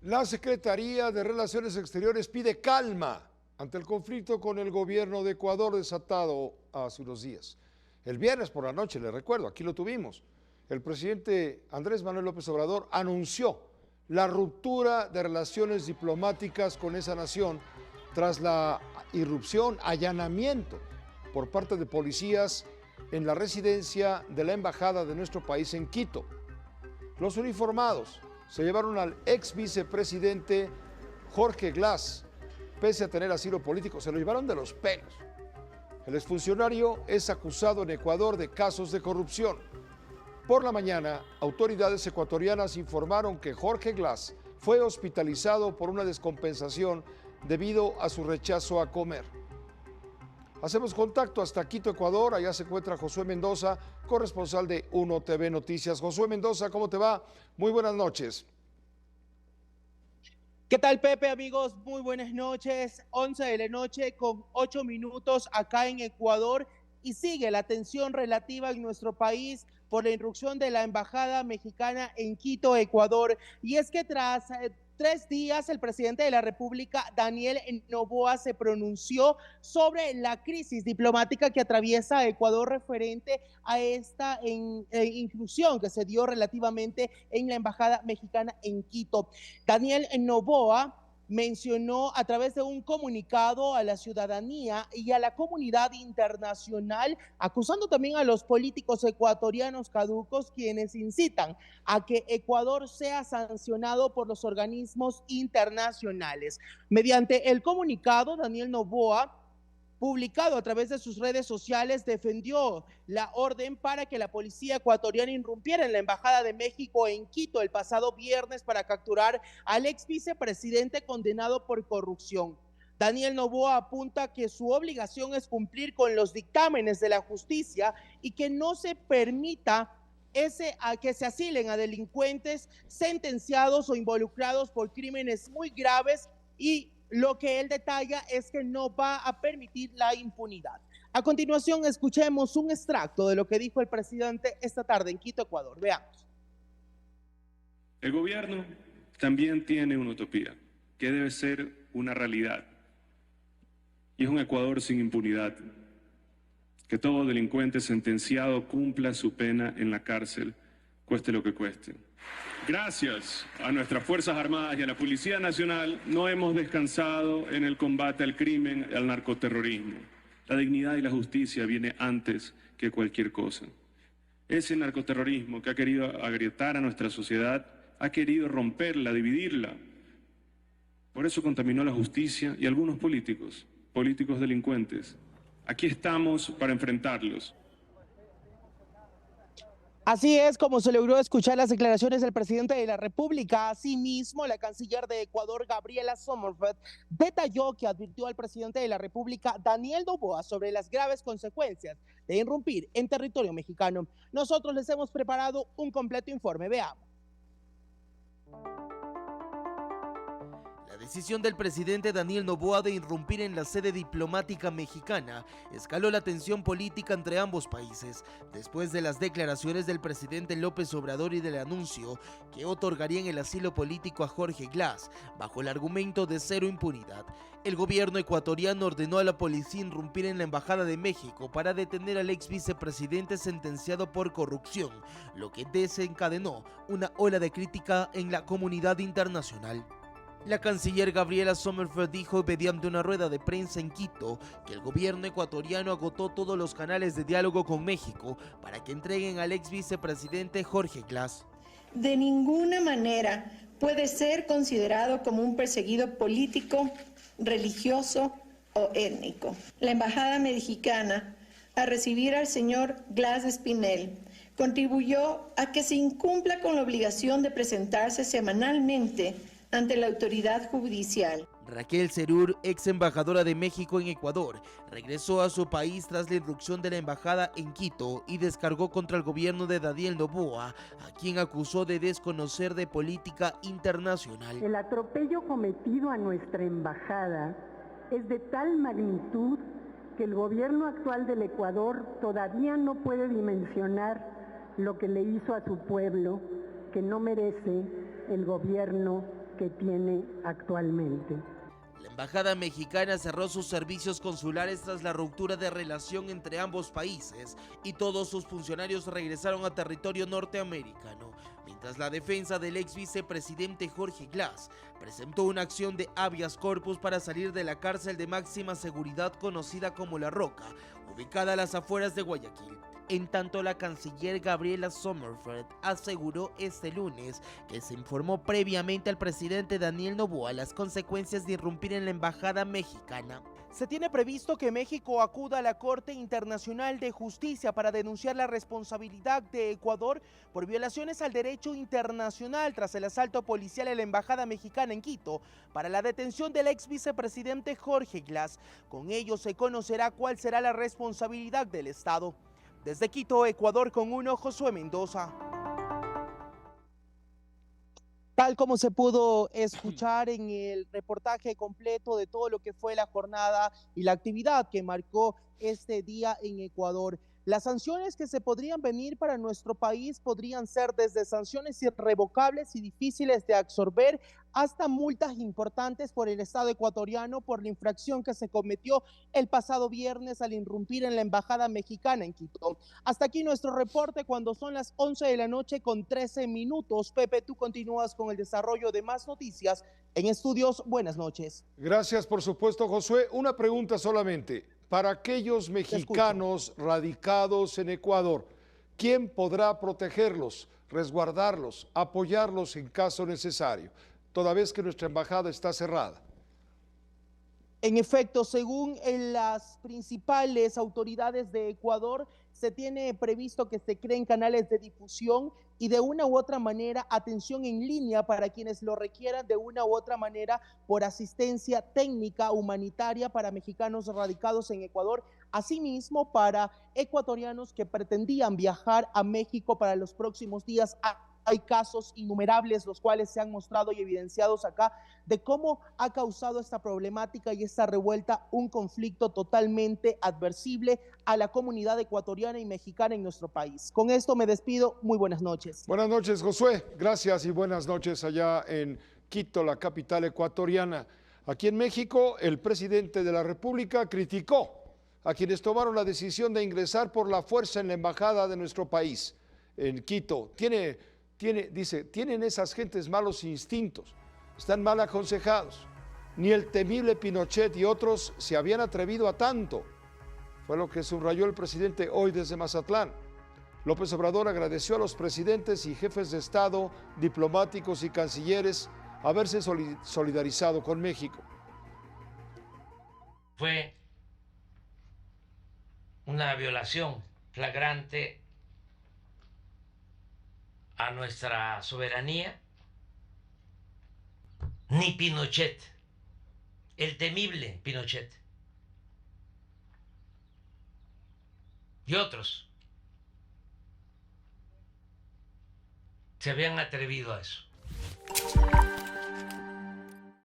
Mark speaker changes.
Speaker 1: La Secretaría de Relaciones Exteriores pide calma ante el conflicto con el gobierno de Ecuador desatado hace unos días. El viernes por la noche, le recuerdo, aquí lo tuvimos, el presidente Andrés Manuel López Obrador anunció la ruptura de relaciones diplomáticas con esa nación tras la irrupción, allanamiento por parte de policías en la residencia de la embajada de nuestro país en Quito. Los uniformados se llevaron al ex vicepresidente Jorge Glass, pese a tener asilo político, se lo llevaron de los pelos. El exfuncionario es acusado en Ecuador de casos de corrupción. Por la mañana, autoridades ecuatorianas informaron que Jorge Glass fue hospitalizado por una descompensación debido a su rechazo a comer. Hacemos contacto hasta Quito, Ecuador. Allá se encuentra Josué Mendoza, corresponsal de 1TV Noticias. Josué Mendoza, ¿cómo te va? Muy buenas noches.
Speaker 2: ¿Qué tal, Pepe, amigos? Muy buenas noches. 11 de la noche con 8 minutos acá en Ecuador y sigue la tensión relativa en nuestro país por la irrupción de la embajada mexicana en Quito, Ecuador. Y es que tras 3 días, el presidente de la República, Daniel Noboa, se pronunció sobre la crisis diplomática que atraviesa Ecuador referente a esta inclusión que se dio relativamente en la embajada mexicana en Quito. Daniel Noboa mencionó a través de un comunicado a la ciudadanía y a la comunidad internacional, acusando también a los políticos ecuatorianos caducos quienes incitan a que Ecuador sea sancionado por los organismos internacionales. Mediante el comunicado, Daniel Noboa, publicado a través de sus redes sociales, defendió la orden para que la policía ecuatoriana irrumpiera en la Embajada de México en Quito el pasado viernes para capturar al ex vicepresidente condenado por corrupción. Daniel Noboa apunta que su obligación es cumplir con los dictámenes de la justicia y que no se permita que se asilen a delincuentes sentenciados o involucrados por crímenes muy graves, y lo que él detalla es que no va a permitir la impunidad. A continuación, escuchemos un extracto de lo que dijo el presidente esta tarde en Quito, Ecuador. Veamos.
Speaker 3: El gobierno también tiene una utopía que debe ser una realidad. Y es un Ecuador sin impunidad. Que todo delincuente sentenciado cumpla su pena en la cárcel, cueste lo que cueste. Gracias a nuestras Fuerzas Armadas y a la Policía Nacional, no hemos descansado en el combate al crimen y al narcoterrorismo. La dignidad y la justicia viene antes que cualquier cosa. Ese narcoterrorismo que ha querido agrietar a nuestra sociedad, ha querido romperla, dividirla. Por eso contaminó la justicia y algunos políticos delincuentes. Aquí estamos para enfrentarlos.
Speaker 2: Así es como se logró escuchar las declaraciones del presidente de la República. Asimismo, la canciller de Ecuador, Gabriela Sommerfeld, detalló que advirtió al presidente de la República, Daniel Noboa, sobre las graves consecuencias de irrumpir en territorio mexicano. Nosotros les hemos preparado un completo informe. Veamos.
Speaker 4: La decisión del presidente Daniel Noboa de irrumpir en la sede diplomática mexicana escaló la tensión política entre ambos países, después de las declaraciones del presidente López Obrador y del anuncio que otorgarían el asilo político a Jorge Glass, bajo el argumento de cero impunidad. El gobierno ecuatoriano ordenó a la policía irrumpir en la Embajada de México para detener al ex vicepresidente sentenciado por corrupción, lo que desencadenó una ola de crítica en la comunidad internacional. La canciller Gabriela Sommerfeld dijo mediante una rueda de prensa en Quito que el gobierno ecuatoriano agotó todos los canales de diálogo con México para que entreguen al ex vicepresidente Jorge Glass.
Speaker 5: De ninguna manera puede ser considerado como un perseguido político, religioso o étnico. La embajada mexicana, al recibir al señor Glass Espinel, contribuyó a que se incumpla con la obligación de presentarse semanalmente ante la autoridad judicial.
Speaker 4: Raquel Serur, ex embajadora de México en Ecuador, regresó a su país tras la irrupción de la embajada en Quito y descargó contra el gobierno de Daniel Noboa, a quien acusó de desconocer de política internacional.
Speaker 6: El atropello cometido a nuestra embajada es de tal magnitud que el gobierno actual del Ecuador todavía no puede dimensionar lo que le hizo a su pueblo, que no merece el gobierno que tiene actualmente.
Speaker 4: La embajada mexicana cerró sus servicios consulares tras la ruptura de relación entre ambos países y todos sus funcionarios regresaron a territorio norteamericano, mientras la defensa del ex vicepresidente Jorge Glass presentó una acción de habeas corpus para salir de la cárcel de máxima seguridad conocida como La Roca, ubicada a las afueras de Guayaquil. En tanto, la canciller Gabriela Sommerfeld aseguró este lunes que se informó previamente al presidente Daniel Noboa las consecuencias de irrumpir en la embajada mexicana.
Speaker 2: Se tiene previsto que México acuda a la Corte Internacional de Justicia para denunciar la responsabilidad de Ecuador por violaciones al derecho internacional tras el asalto policial en la embajada mexicana en Quito para la detención del ex vicepresidente Jorge Glass. Con ello se conocerá cuál será la responsabilidad del Estado. Desde Quito, Ecuador, con uno, Josué Mendoza. Tal como se pudo escuchar en el reportaje completo de todo lo que fue la jornada y la actividad que marcó este día en Ecuador. Las sanciones que se podrían venir para nuestro país podrían ser desde sanciones irrevocables y difíciles de absorber hasta multas importantes por el Estado ecuatoriano por la infracción que se cometió el pasado viernes al irrumpir en la embajada mexicana en Quito. Hasta aquí nuestro reporte cuando son las 11 de la noche con 13 minutos. Pepe, tú continúas con el desarrollo de más noticias en Estudios. Buenas noches.
Speaker 1: Gracias, por supuesto, Josué. Una pregunta solamente. Para aquellos mexicanos radicados en Ecuador, ¿quién podrá protegerlos, resguardarlos, apoyarlos en caso necesario, toda vez que nuestra embajada está cerrada?
Speaker 2: En efecto, según las principales autoridades de Ecuador, se tiene previsto que se creen canales de difusión y de una u otra manera atención en línea para quienes lo requieran, de una u otra manera por asistencia técnica humanitaria para mexicanos radicados en Ecuador, asimismo para ecuatorianos que pretendían viajar a México para los próximos días. Hay casos innumerables, los cuales se han mostrado y evidenciados acá, de cómo ha causado esta problemática y esta revuelta un conflicto totalmente adversible a la comunidad ecuatoriana y mexicana en nuestro país. Con esto me despido. Muy buenas noches.
Speaker 1: Buenas noches, Josué. Gracias y buenas noches allá en Quito, la capital ecuatoriana. Aquí en México, el presidente de la República criticó a quienes tomaron la decisión de ingresar por la fuerza en la embajada de nuestro país en Quito. Dice, tienen esas gentes malos instintos, están mal aconsejados. Ni el temible Pinochet y otros se habían atrevido a tanto. Fue lo que subrayó el presidente hoy desde Mazatlán. López Obrador agradeció a los presidentes y jefes de Estado, diplomáticos y cancilleres haberse solidarizado con México.
Speaker 7: Fue una violación flagrante a nuestra soberanía. Ni Pinochet, el temible Pinochet, y otros se habían atrevido a eso.